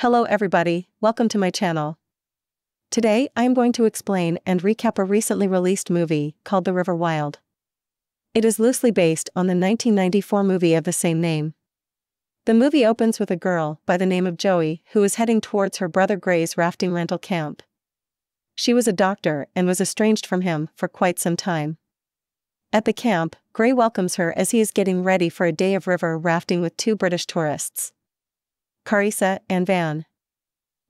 Hello everybody, welcome to my channel. Today I am going to explain and recap a recently released movie called The River Wild. It is loosely based on the 1994 movie of the same name. The movie opens with a girl by the name of Joey who is heading towards her brother Gray's rafting rental camp. She was a doctor and was estranged from him for quite some time. At the camp, Gray welcomes her as he is getting ready for a day of river rafting with two British tourists, Karissa and Van.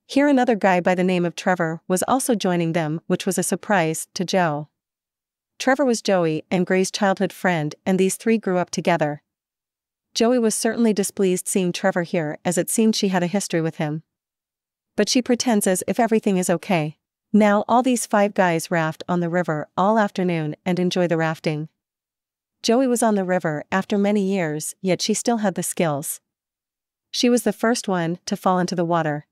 Here another guy by the name of Trevor was also joining them, which was a surprise to Joe. Trevor was Joey and Gray's childhood friend, and these three grew up together. Joey was certainly displeased seeing Trevor here, as it seemed she had a history with him. But she pretends as if everything is okay. Now all these five guys raft on the river all afternoon and enjoy the rafting. Joey was on the river after many years, yet she still had the skills. She was the first one to fall into the water.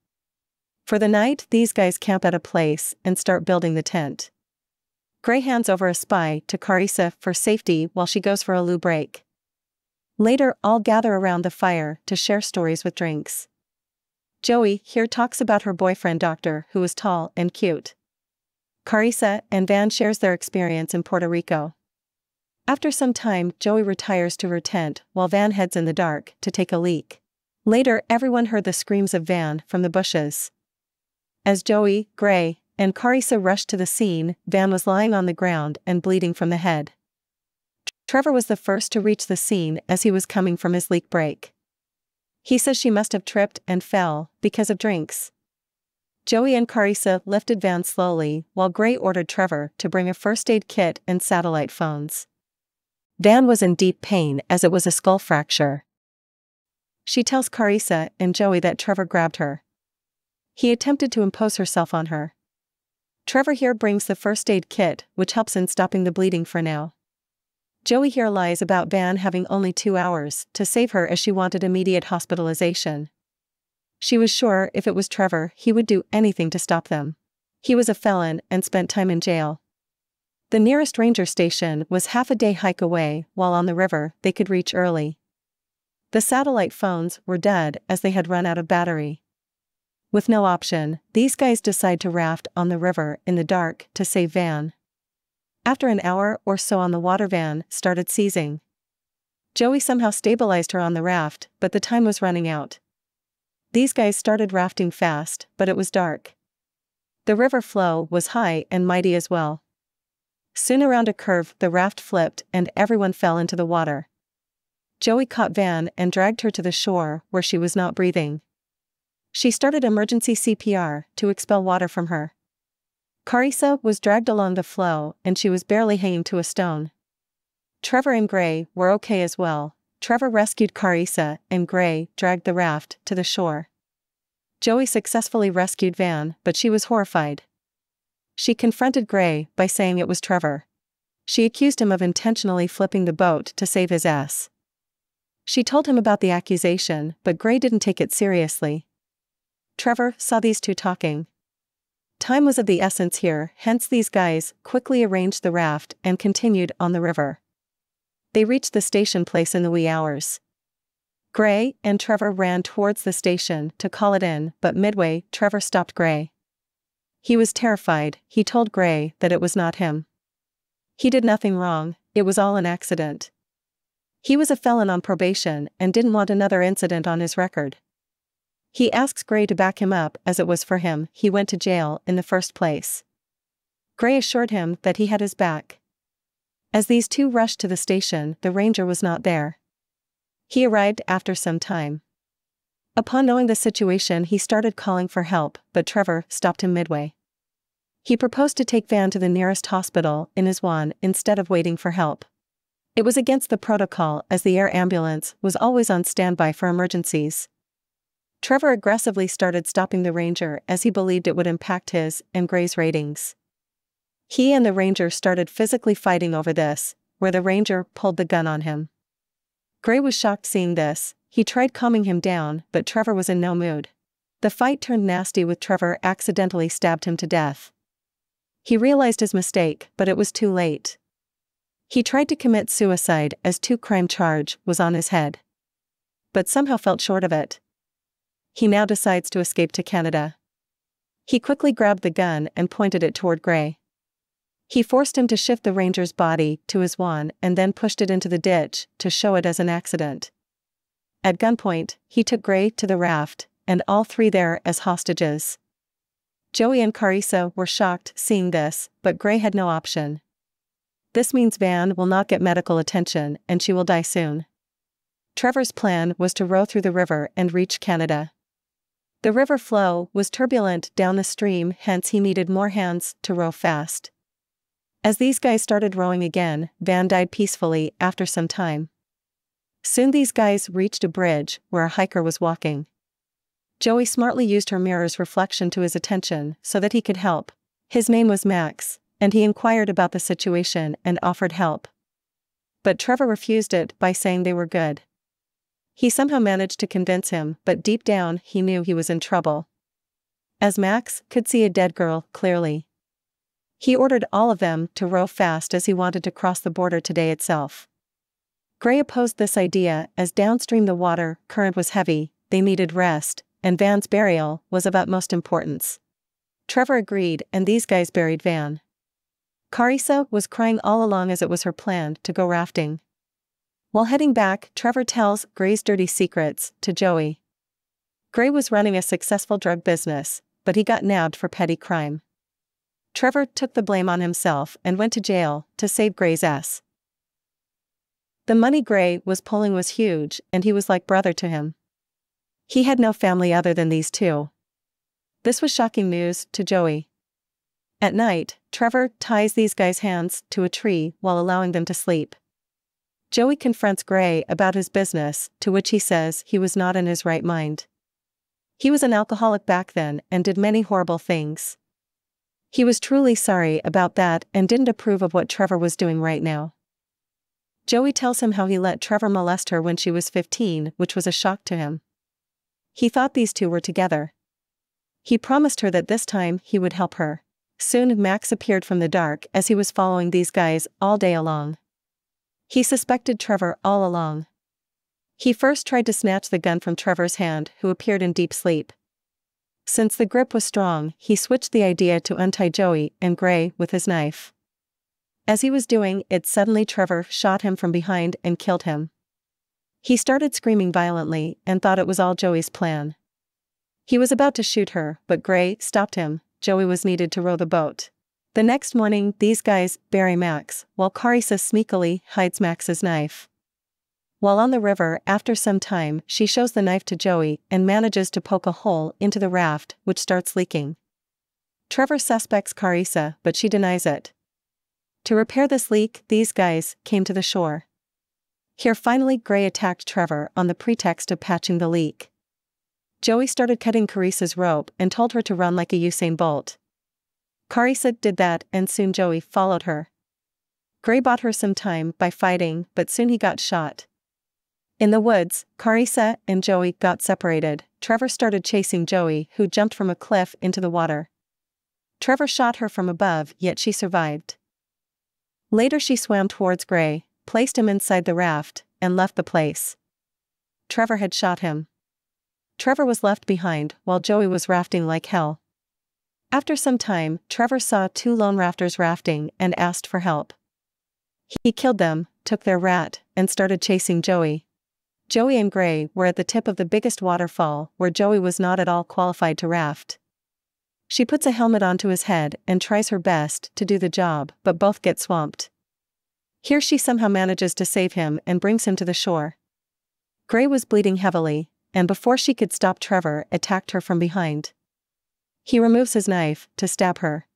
For the night, these guys camp at a place and start building the tent. Gray hands over a spy to Karissa for safety while she goes for a loo break. Later, all gather around the fire to share stories with drinks. Joey here talks about her boyfriend Doctor, who is tall and cute. Karissa and Van shares their experience in Puerto Rico. After some time, Joey retires to her tent while Van heads in the dark to take a leak. Later, everyone heard the screams of Van from the bushes. As Joey, Gray, and Karissa rushed to the scene, Van was lying on the ground and bleeding from the head. Trevor was the first to reach the scene as he was coming from his leak break. He says she must have tripped and fell because of drinks. Joey and Karissa lifted Van slowly while Gray ordered Trevor to bring a first aid kit and satellite phones. Van was in deep pain as it was a skull fracture. She tells Karissa and Joey that Trevor grabbed her. He attempted to impose herself on her. Trevor here brings the first aid kit, which helps in stopping the bleeding for now. Joey here lies about Van having only 2 hours to save her as she wanted immediate hospitalization. She was sure if it was Trevor, he would do anything to stop them. He was a felon and spent time in jail. The nearest ranger station was half a day hike away, while on the river they could reach early. The satellite phones were dead as they had run out of battery. With no option, these guys decide to raft on the river in the dark to save Van. After an hour or so on the water, Van started seizing. Joey somehow stabilized her on the raft, but the time was running out. These guys started rafting fast, but it was dark. The river flow was high and mighty as well. Soon around a curve the raft flipped and everyone fell into the water. Joey caught Van and dragged her to the shore where she was not breathing. She started emergency CPR to expel water from her. Karissa was dragged along the flow and she was barely hanging to a stone. Trevor and Gray were okay as well. Trevor rescued Karissa and Gray dragged the raft to the shore. Joey successfully rescued Van, but she was horrified. She confronted Gray by saying it was Trevor. She accused him of intentionally flipping the boat to save his ass. She told him about the accusation, but Gray didn't take it seriously. Trevor saw these two talking. Time was of the essence here, hence these guys quickly arranged the raft and continued on the river. They reached the station place in the wee hours. Gray and Trevor ran towards the station to call it in, but midway, Trevor stopped Gray. He was terrified. He told Gray that it was not him. He did nothing wrong, it was all an accident. He was a felon on probation and didn't want another incident on his record. He asks Gray to back him up as it was for him he went to jail in the first place. Gray assured him that he had his back. As these two rushed to the station, the ranger was not there. He arrived after some time. Upon knowing the situation, he started calling for help, but Trevor stopped him midway. He proposed to take Van to the nearest hospital in Iswan instead of waiting for help. It was against the protocol as the air ambulance was always on standby for emergencies. Trevor aggressively started stopping the ranger as he believed it would impact his and Gray's ratings. He and the ranger started physically fighting over this, where the ranger pulled the gun on him. Gray was shocked seeing this. He tried calming him down, but Trevor was in no mood. The fight turned nasty with Trevor accidentally stabbed him to death. He realized his mistake, but it was too late. He tried to commit suicide as 2 crime charge was on his head. But somehow felt short of it. He now decides to escape to Canada. He quickly grabbed the gun and pointed it toward Gray. He forced him to shift the ranger's body to his wand and then pushed it into the ditch to show it as an accident. At gunpoint, he took Gray to the raft, and all three there as hostages. Joey and Karissa were shocked seeing this, but Gray had no option. This means Van will not get medical attention and she will die soon. Trevor's plan was to row through the river and reach Canada. The river flow was turbulent down the stream, hence he needed more hands to row fast. As these guys started rowing again, Van died peacefully after some time. Soon these guys reached a bridge where a hiker was walking. Joey smartly used her mirror's reflection to his attention so that he could help. His name was Max, and he inquired about the situation and offered help. But Trevor refused it by saying they were good. He somehow managed to convince him, but deep down he knew he was in trouble. As Max could see a dead girl clearly. He ordered all of them to row fast as he wanted to cross the border today itself. Gray opposed this idea as downstream the water current was heavy, they needed rest, and Van's burial was of utmost importance. Trevor agreed and these guys buried Van. Karissa was crying all along as it was her plan to go rafting. While heading back, Trevor tells Gray's dirty secrets to Joey. Gray was running a successful drug business, but he got nabbed for petty crime. Trevor took the blame on himself and went to jail to save Gray's ass. The money Gray was pulling was huge and he was like brother to him. He had no family other than these two. This was shocking news to Joey. At night, Trevor ties these guys' hands to a tree while allowing them to sleep. Joey confronts Gray about his business, to which he says he was not in his right mind. He was an alcoholic back then and did many horrible things. He was truly sorry about that and didn't approve of what Trevor was doing right now. Joey tells him how he let Trevor molest her when she was 15, which was a shock to him. He thought these two were together. He promised her that this time he would help her. Soon Max appeared from the dark as he was following these guys all day long. He suspected Trevor all along. He first tried to snatch the gun from Trevor's hand, who appeared in deep sleep. Since the grip was strong, he switched the idea to untie Joey and Gray with his knife. As he was doing it, suddenly Trevor shot him from behind and killed him. He started screaming violently and thought it was all Joey's plan. He was about to shoot her, but Gray stopped him. Joey was needed to row the boat. The next morning, these guys bury Max, while Karissa sneakily hides Max's knife. While on the river, after some time, she shows the knife to Joey and manages to poke a hole into the raft, which starts leaking. Trevor suspects Karissa, but she denies it. To repair this leak, these guys came to the shore. Here finally Gray attacked Trevor on the pretext of patching the leak. Joey started cutting Karissa's rope and told her to run like a Usain Bolt. Karissa did that and soon Joey followed her. Gray bought her some time by fighting, but soon he got shot. In the woods, Karissa and Joey got separated. Trevor started chasing Joey, who jumped from a cliff into the water. Trevor shot her from above, yet she survived. Later she swam towards Gray, placed him inside the raft, and left the place. Trevor had shot him. Trevor was left behind while Joey was rafting like hell. After some time, Trevor saw two lone rafters rafting and asked for help. He killed them, took their rat, and started chasing Joey. Joey and Gray were at the tip of the biggest waterfall where Joey was not at all qualified to raft. She puts a helmet onto his head and tries her best to do the job, but both get swamped. Here she somehow manages to save him and brings him to the shore. Gray was bleeding heavily, and before she could stop, Trevor attacked her from behind. He removes his knife to stab her.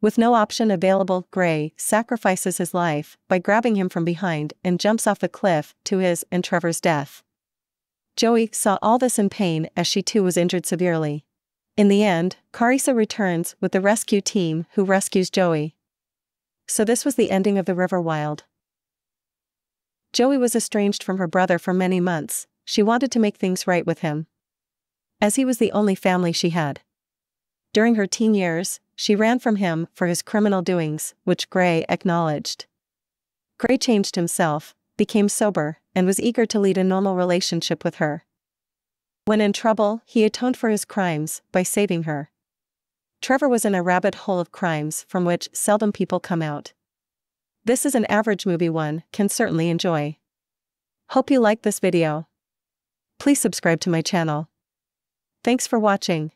With no option available, Gray sacrifices his life by grabbing him from behind and jumps off the cliff to his and Trevor's death. Joey saw all this in pain as she too was injured severely. In the end, Karissa returns with the rescue team who rescues Joey. So this was the ending of the River Wild. Joey was estranged from her brother for many months. She wanted to make things right with him, as he was the only family she had. During her teen years, she ran from him for his criminal doings, which Gray acknowledged. Gray changed himself, became sober, and was eager to lead a normal relationship with her. When in trouble, he atoned for his crimes by saving her. Trevor was in a rabbit hole of crimes from which seldom people come out. This is an average movie one can certainly enjoy. Hope you like this video. Please subscribe to my channel. Thanks for watching.